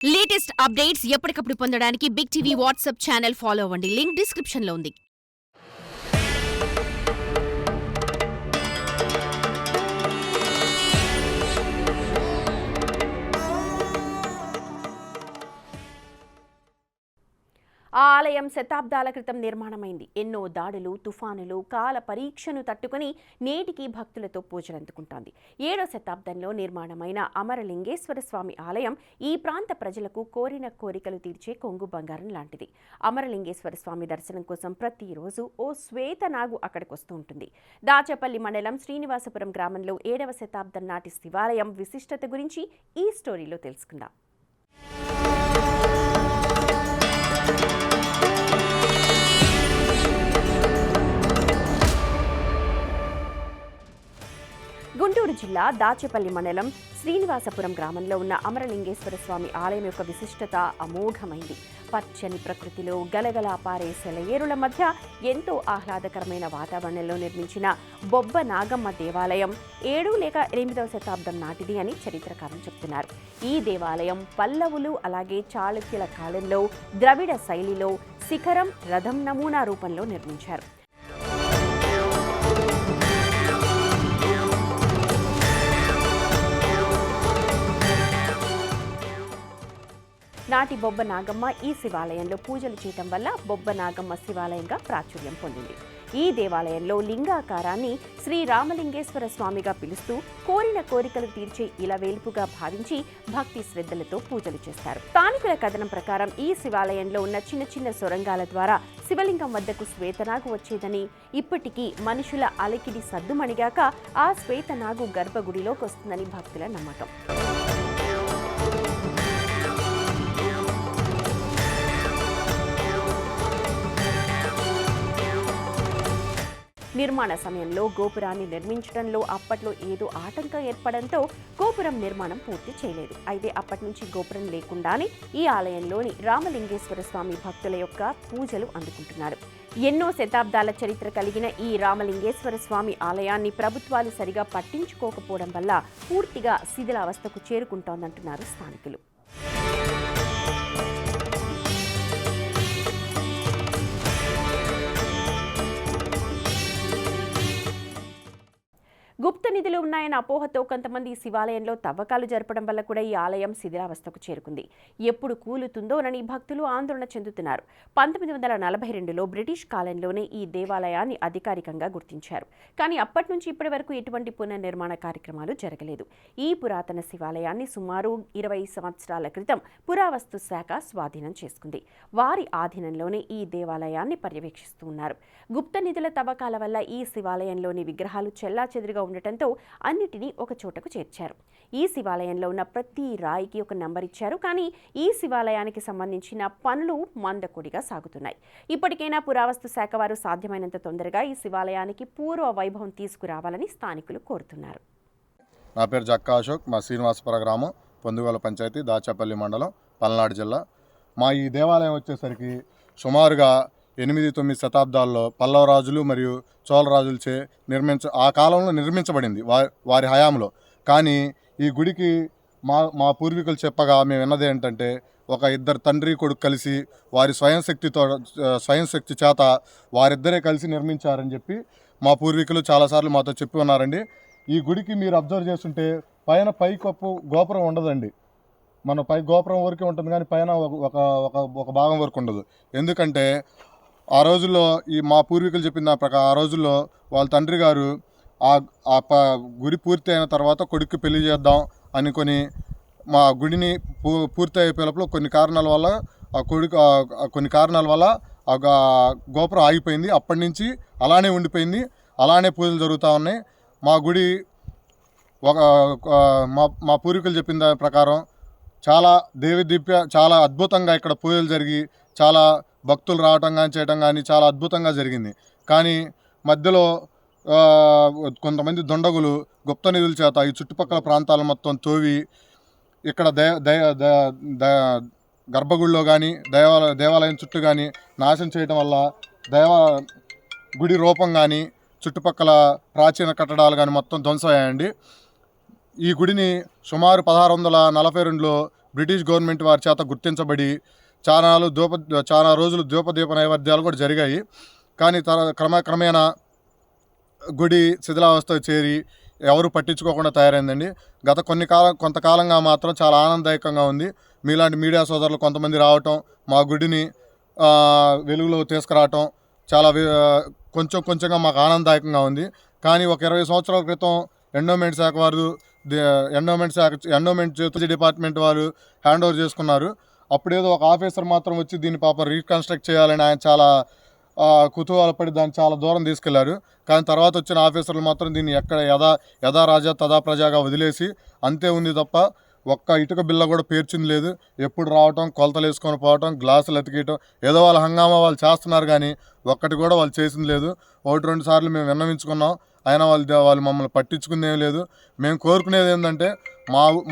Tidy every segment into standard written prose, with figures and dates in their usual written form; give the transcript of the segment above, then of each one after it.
Latest updates ఎప్పటికప్పుడు పొందడానికి big TV WhatsApp channel follow అవ్వండి. లింక్ డిస్క్రిప్షన్లో ఉంది. ఆ ఆలయం శతాబ్దాల క్రితం నిర్మాణమైంది. ఎన్నో దాడులు, తుఫానులు, కాల పరీక్షను తట్టుకుని నేటికి భక్తులతో పూజలందుకుంటోంది. 7వ శతాబ్దంలో నిర్మాణమైన అమరలింగేశ్వర స్వామి ఆలయం ఈ ప్రాంత ప్రజలకు కోరిన కోరికలు తీర్చే కొంగు బంగారం లాంటిది. అమరలింగేశ్వర స్వామి దర్శనం కోసం ప్రతిరోజు ఓ శ్వేతనాగు అక్కడికి వస్తూ ఉంటుంది. దాచేపల్లి మండలం శ్రీనివాసపురం గ్రామంలో 7వ శతాబ్దం నాటి శివాలయం విశిష్టత గురించి ఈ స్టోరీలో తెలుసుకుందాం. గుంటూరు జిల్లా దాచేపల్లి మండలం శ్రీనివాసపురం గ్రామంలో ఉన్న అమరలింగేశ్వర స్వామి ఆలయం యొక్క విశిష్టత అమోఘమైంది. పచ్చని ప్రకృతిలో గలగలా పారే సెలయేరుల మధ్య ఎంతో ఆహ్లాదకరమైన వాతావరణంలో నిర్మించిన బొబ్బ నాగమ్మ దేవాలయం 7 లేక 8వ శతాబ్దం నాటిది అని చరిత్రకారులు చెబుతున్నారు. ఈ దేవాలయం పల్లవులు అలాగే చాళుక్యుల కాలంలో ద్రవిడ శైలిలో శిఖరం, రథం నమూనా రూపంలో నిర్మించారు. నాటి బొబ్బ నాగమ్మ ఈ శివాలయంలో పూజలు చేయటం వల్ల బొబ్బ నాగమ్మ శివాలయంగా ప్రాచుర్యం పొందింది. ఈ దేవాలయంలో లింగాకారాన్ని శ్రీ రామలింగేశ్వర స్వామిగా పిలుస్తూ కోరిన కోరికలు తీర్చే ఇలవేల్పుగా భావించి భక్తి శ్రద్ధలతో పూజలు చేస్తారు. స్థానికుల కథనం ప్రకారం ఈ శివాలయంలో ఉన్న చిన్న చిన్న సొరంగాల ద్వారా శివలింగం వద్దకు శ్వేతనాగు వచ్చేదని, ఇప్పటికీ మనుషుల అలికిడి సద్దుమణిగాక ఆ శ్వేతనాగు గర్భగుడిలోకి వస్తుందని భక్తుల నమ్మకం. నిర్మాణ సమయంలో గోపురాన్ని నిర్మించడంలో అప్పట్లో ఏదో ఆటంకం ఏర్పడంతో గోపురం నిర్మాణం పూర్తి చేయలేదు. అయితే అప్పటి నుంచి గోపురం లేకుండానే ఈ ఆలయంలోని రామలింగేశ్వర స్వామి భక్తుల యొక్క పూజలు అందుకుంటున్నారు. ఎన్నో శతాబ్దాల చరిత్ర కలిగిన ఈ రామలింగేశ్వర స్వామి ఆలయాన్ని ప్రభుత్వాలు సరిగా పట్టించుకోకపోవడం వల్ల పూర్తిగా శిథిలావస్థకు చేరుకుంటోందంటున్నారు స్థానికులు. గుప్త నిధులు ఉన్నాయన్న అపోహతో కొంతమంది ఈ శివాలయంలో తవ్వకాలు జరపడం వల్ల కూడా ఈ ఆలయం శిథిలావస్థకు చేరుకుంది. ఎప్పుడు కూలుతుందోనని భక్తులు ఆందోళన చెందుతున్నారు. 1942లో బ్రిటిష్ కాలంలోనే ఈ దేవాలయాన్ని అధికారికంగా గుర్తించారు. కానీ అప్పటి నుంచి ఇప్పటి వరకు ఎటువంటి పునర్నిర్మాణ కార్యక్రమాలు జరగలేదు. ఈ పురాతన శివాలయాన్ని సుమారు 20 సంవత్సరాల క్రితం పురావస్తు శాఖ స్వాధీనం చేసుకుంది. వారి ఆధీనంలోనే ఈ దేవాలయాన్ని పర్యవేక్షిస్తూ ఉన్నారు. గుప్త నిధుల తవ్వకాల వల్ల ఈ శివాలయంలోని విగ్రహాలు చెల్లాచెదురుగా ఉండటంతో అన్నిటినీ ఒక చోటకు చేర్చారు. ఈ శివాలయంలో ఉన్న ప్రతి రాయికి ఒక నంబర్ ఇచ్చారు. కానీ ఈ శివాలయానికి సంబంధించిన పనులు మందకొడిగా సాగుతున్నాయి. ఇప్పటికైనా పురావస్తు శాఖ వారు సాధ్యమైనంత తొందరగా ఈ శివాలయానికి పూర్వ వైభవం తీసుకురావాలని స్థానికులు కోరుతున్నారు. నా పేరు జక్కా అశోక్. మా శ్రీనివాసపుర గ్రామం, పొందుగోల పంచాయతీ, దాచేపల్లి మండలం, పల్నాడు జిల్లా. మా ఈ దేవాలయం వచ్చేసరికి సుమారుగా 8-9 శతాబ్దాల్లో పల్లవ రాజులు మరియు చోళ రాజులచే ఆ కాలంలో నిర్మించబడింది వారి హయాంలో. కానీ ఈ గుడికి మా పూర్వీకులు చెప్పగా మేము విన్నది ఏంటంటే, ఒక ఇద్దరు తండ్రి కొడుకు కలిసి వారి స్వయంశక్తి చేత వారిద్దరే కలిసి నిర్మించారని చెప్పి మా పూర్వీకులు చాలాసార్లు మాతో చెప్పి ఉన్నారండి. ఈ గుడికి మీరు అబ్జర్వ్ చేస్తుంటే పైన గోపురం ఉండదండి. మన పై గోపురం వరకే ఉంటుంది, కానీ పైన ఒక భాగం వరకు ఉండదు. ఎందుకంటే ఆ రోజుల్లో మా పూర్వీకులు చెప్పిన ప్రకారం ఆ రోజుల్లో వాళ్ళ తండ్రి గారు గుడి పూర్తి అయిన తర్వాత కొడుక్కి పెళ్లి చేద్దాం అనుకొని మా గుడిని పూర్తి అయిపోయేలోపల కొన్ని కారణాల వల్ల ఆ గోపురం ఆగిపోయింది. అప్పటి నుంచి అలానే ఉండిపోయింది, అలానే పూజలు జరుగుతూ ఉన్నాయి. మా గుడి మా పూర్వీకులు చెప్పిన దాని ప్రకారం చాలా అద్భుతంగా ఇక్కడ పూజలు జరిగి చాలా భక్తులు రావటం కానీ చేయటం కానీ చాలా అద్భుతంగా జరిగింది. కానీ మధ్యలో కొంతమంది దుండగులు గుప్త నిధుల చేత ఈ చుట్టుపక్కల ప్రాంతాలు మొత్తం తోవి ఇక్కడ గర్భగుడిలో కానీ దేవాలయం చుట్టూ కానీ నాశనం చేయటం వల్ల గుడి రూపం కానీ చుట్టుపక్కల ప్రాచీన కట్టడాలు కానీ మొత్తం ధ్వంసమయ్యాయండి. ఈ గుడిని సుమారు 1642లో బ్రిటిష్ గవర్నమెంట్ వారి చేత గుర్తించబడి చాలా రోజులు ధూపదీప నైవేద్యాలు కూడా జరిగాయి. కానీ క్రమేణా గుడి శిథిలావస్థకు చేరి ఎవరు పట్టించుకోకుండా తయారైందండి. గత కొంతకాలంగా మాత్రం చాలా ఆనందదాయకంగా ఉంది. మీలాంటి మీడియా సోదరులు కొంతమంది రావటం, మా గుడిని వెలుగులో తీసుకురావటం చాలా కొంచెంగా మాకు ఆనందదాయకంగా ఉంది. కానీ ఒక 20 సంవత్సరాల క్రితం ఎండోమెంట్ శాఖ వారు ఎండోమెంట్ డిపార్ట్మెంట్ వారు హ్యాండ్ ఓవర్ చేసుకున్నారు. అప్పుడేదో ఒక ఆఫీసర్ మాత్రం వచ్చి దీన్ని పాపం రీకన్స్ట్రక్ట్ చేయాలని ఆయన చాలా కుతూహలపడి దాన్ని చాలా దూరం తీసుకెళ్లారు. కానీ తర్వాత వచ్చిన ఆఫీసర్లు మాత్రం దీన్ని ఎక్కడ యథా రాజా తదా ప్రజాగా వదిలేసి అంతే ఉంది తప్ప ఒక్క ఇటుక బిల్ల కూడా పేర్చింది లేదు. ఎప్పుడు రావటం, కొలతలు వేసుకొని పోవటం, గ్లాసులు ఎతికేయటం, ఏదో వాళ్ళ హంగామా వాళ్ళు చేస్తున్నారు. కానీ ఒక్కటి కూడా వాళ్ళు చేసింది లేదు. 1-2 సార్లు మేము విన్నవించుకున్నాం, అయినా వాళ్ళు మమ్మల్ని పట్టించుకుందేం లేదు. మేము కోరుకునేది ఏంటంటే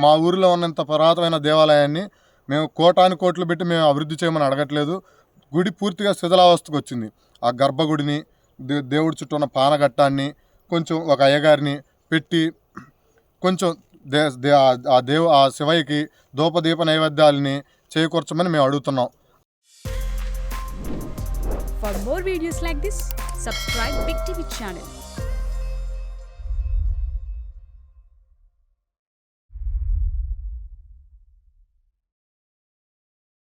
మా ఊరిలో ఉన్నంత పురాతనమైన దేవాలయాన్ని మేము కోట్లు పెట్టి మేము అభివృద్ధి చేయమని అడగట్లేదు. గుడి పూర్తిగా శిథిలావస్థకు వచ్చింది. ఆ గర్భగుడిని, దేవుడి చుట్టూ ఉన్న పానగట్టాన్ని కొంచెం ఒక అయ్యగారిని పెట్టి కొంచెం ఆ శివయ్యకి ధూపదీప నైవేద్యాలని చేకూర్చమని మేము అడుగుతున్నాం. For more videos like this, subscribe Big TV channel.